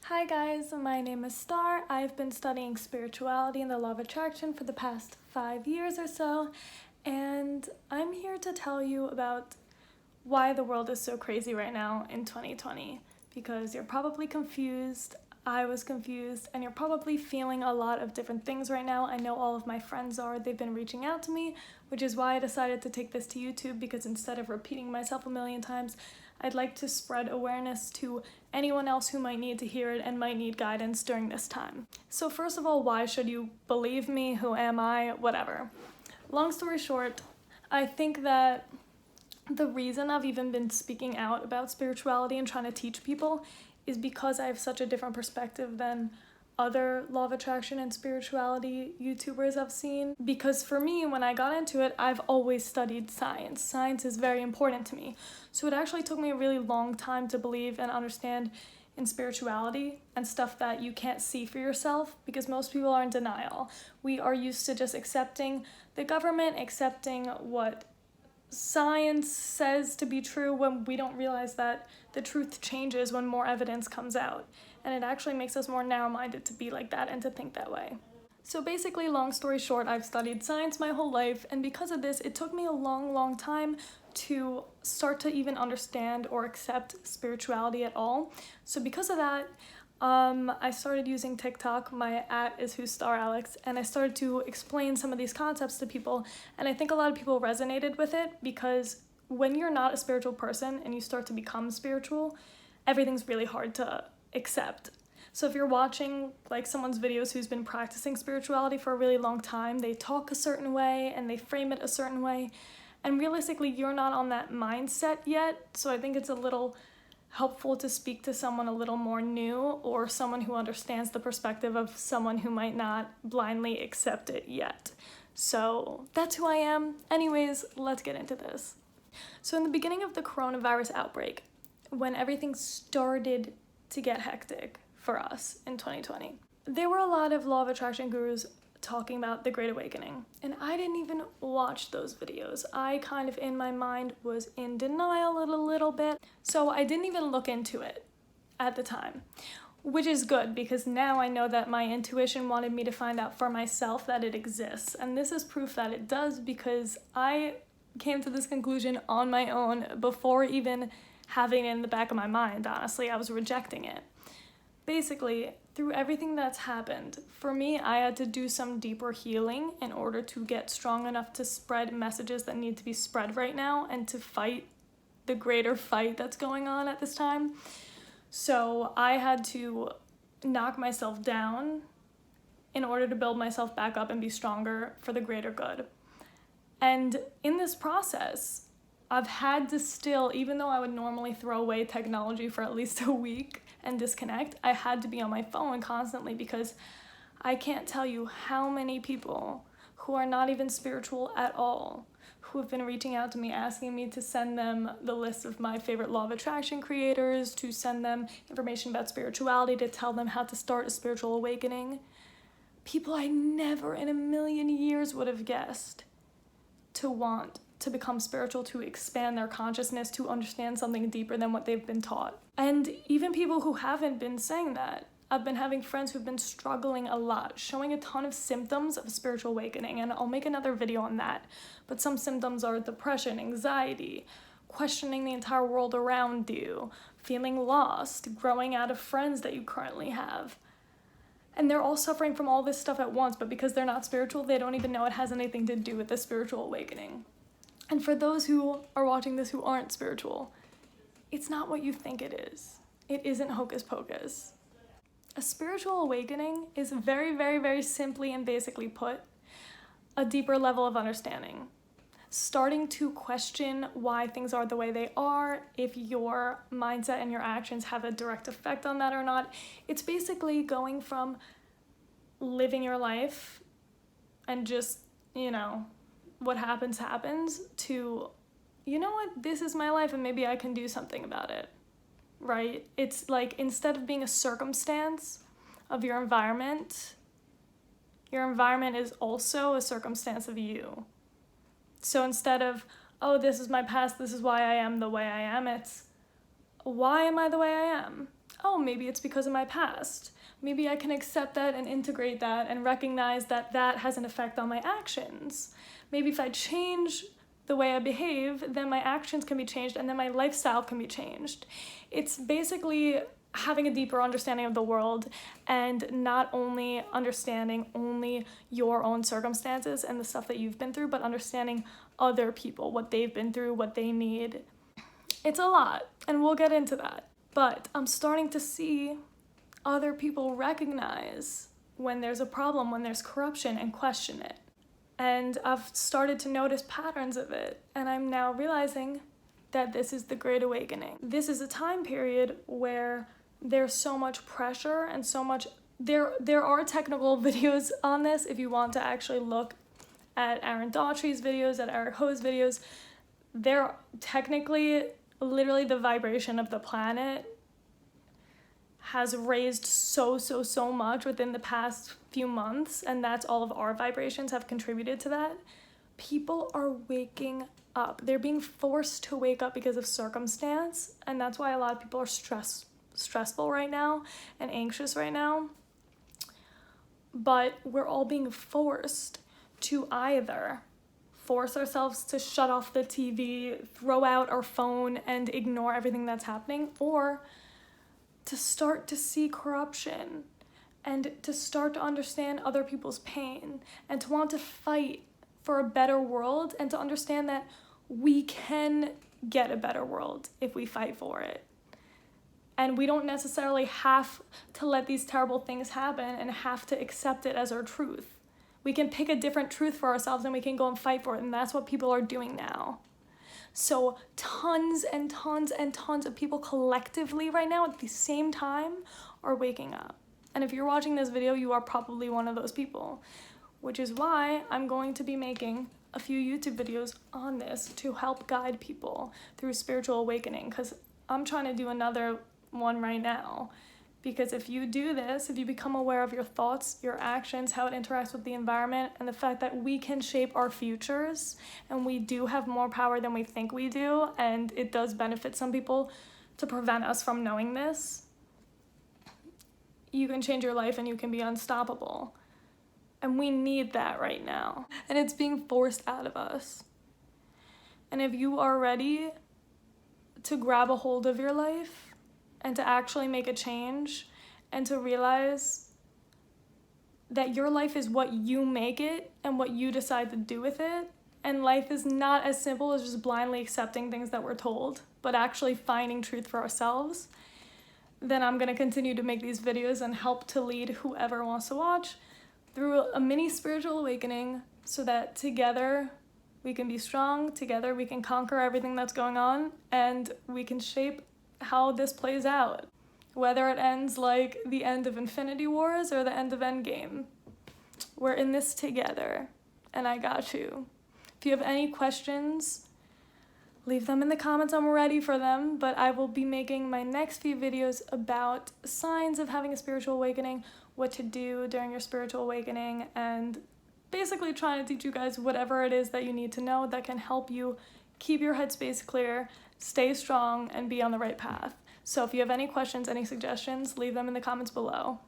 Hi guys, my name is Star. I've been studying spirituality and the law of attraction for the past 5 years or so, and I'm here to tell you about why the world is so crazy right now in 2020, because you're probably confused, I was confused, and you're probably feeling a lot of different things right now. I know all of my friends are. They've been reaching out to me, which is why I decided to take this to YouTube, because instead of repeating myself a million times, I'd like to spread awareness to anyone else who might need to hear it and might need guidance during this time. So first of all, why should you believe me? Who am I? Whatever. Long story short, I think that the reason I've even been speaking out about spirituality and trying to teach people is because I have such a different perspective than other law of attraction and spirituality YouTubers I've seen. Because for me, when I got into it, I've always studied science. Science is very important to me. So it actually took me a really long time to believe and understand in spirituality and stuff that you can't see for yourself, because most people are in denial. We are used to just accepting the government, accepting what science says to be true, when we don't realize that the truth changes when more evidence comes out. And it actually makes us more narrow-minded to be like that and to think that way. So basically, long story short, I've studied science my whole life, and because of this, it took me a long time to start to even understand or accept spirituality at all. So because of that, I started using TikTok. My @ is who'staralex, and I started to explain some of these concepts to people, and I think a lot of people resonated with it, because when you're not a spiritual person and you start to become spiritual, everything's really hard to accept. So if you're watching like someone's videos who's been practicing spirituality for a really long time, they talk a certain way and they frame it a certain way, and realistically you're not on that mindset yet. So I think it's a little helpful to speak to someone a little more new, or someone who understands the perspective of someone who might not blindly accept it yet. So that's who I am. Anyways, let's get into this. So in the beginning of the coronavirus outbreak, when everything started to get hectic for us in 2020, there were a lot of law of attraction gurus talking about the Great Awakening, and I didn't even watch those videos. I kind of in my mind was in denial a little bit, so I didn't even look into it at the time, which is good, because now I know that my intuition wanted me to find out for myself that it exists, and this is proof that it does, because I came to this conclusion on my own before even having it in the back of my mind. Honestly, I was rejecting it. Basically, through everything that's happened, for me, I had to do some deeper healing in order to get strong enough to spread messages that need to be spread right now and to fight the greater fight that's going on at this time. So I had to knock myself down in order to build myself back up and be stronger for the greater good. And in this process, I've had to still, even though I would normally throw away technology for at least a week and disconnect, I had to be on my phone constantly, because I can't tell you how many people who are not even spiritual at all, who have been reaching out to me asking me to send them the list of my favorite law of attraction creators, to send them information about spirituality, to tell them how to start a spiritual awakening. People I never in a million years would have guessed to want to become spiritual, to expand their consciousness, to understand something deeper than what they've been taught. And even people who haven't been saying that. I've been having friends who've been struggling a lot, showing a ton of symptoms of spiritual awakening, and I'll make another video on that. But some symptoms are depression, anxiety, questioning the entire world around you, feeling lost, growing out of friends that you currently have. And they're all suffering from all this stuff at once, but because they're not spiritual, they don't even know it has anything to do with the spiritual awakening. And for those who are watching this who aren't spiritual, it's not what you think it is. It isn't hocus pocus. A spiritual awakening is very simply and basically put, a deeper level of understanding. Starting to question why things are the way they are, if your mindset and your actions have a direct effect on that or not. It's basically going from living your life and just, what happens, to, you know what, this is my life and maybe I can do something about it, right? It's like, instead of being a circumstance of your environment is also a circumstance of you. So instead of, oh, this is my past, this is why I am the way I am, it's, why am I the way I am? oh, maybe it's because of my past. Maybe I can accept that and integrate that and recognize that that has an effect on my actions. Maybe if I change the way I behave, then my actions can be changed and then my lifestyle can be changed. It's basically having a deeper understanding of the world and not only understanding only your own circumstances and the stuff that you've been through, but understanding other people, what they've been through, what they need. It's a lot, and we'll get into that. But I'm starting to see other people recognize when there's a problem, when there's corruption, and question it. And I've started to notice patterns of it, and I'm now realizing that this is the Great Awakening. This is a time period where there's so much pressure and so much... There are technical videos on this if you want to actually look at Aaron Daughtry's videos, at Eric Ho's videos. They're technically, literally the vibration of the planet has raised so much within the past few months, and that's all of our vibrations have contributed to that. People are waking up. They're being forced to wake up because of circumstance, and that's why a lot of people are stressful right now and anxious right now. But we're all being forced to either force ourselves to shut off the TV, throw out our phone, and ignore everything that's happening, or to start to see corruption and to start to understand other people's pain and to want to fight for a better world and to understand that we can get a better world if we fight for it. And we don't necessarily have to let these terrible things happen and have to accept it as our truth. We can pick a different truth for ourselves and we can go and fight for it, and that's what people are doing now. So tons and tons and tons of people collectively right now at the same time are waking up. And if you're watching this video, you are probably one of those people, which is why I'm going to be making a few YouTube videos on this to help guide people through spiritual awakening, because I'm trying to do another one right now. Because if you do this, if you become aware of your thoughts, your actions, how it interacts with the environment, and the fact that we can shape our futures, and we do have more power than we think we do, and it does benefit some people to prevent us from knowing this, you can change your life and you can be unstoppable. And we need that right now. And it's being forced out of us. And if you are ready to grab a hold of your life, and to actually make a change, and to realize that your life is what you make it and what you decide to do with it, and life is not as simple as just blindly accepting things that we're told, but actually finding truth for ourselves, then I'm going to continue to make these videos and help to lead whoever wants to watch through a mini spiritual awakening, so that together we can be strong, together we can conquer everything that's going on, and we can shape how this plays out, whether it ends like the end of Infinity Wars or the end of Endgame. We're in this together, and I got you. If you have any questions, leave them in the comments. I'm ready for them, but I will be making my next few videos about signs of having a spiritual awakening, what to do during your spiritual awakening, and basically trying to teach you guys whatever it is that you need to know that can help you keep your headspace clear, stay strong, and be on the right path. So if you have any questions, any suggestions, leave them in the comments below.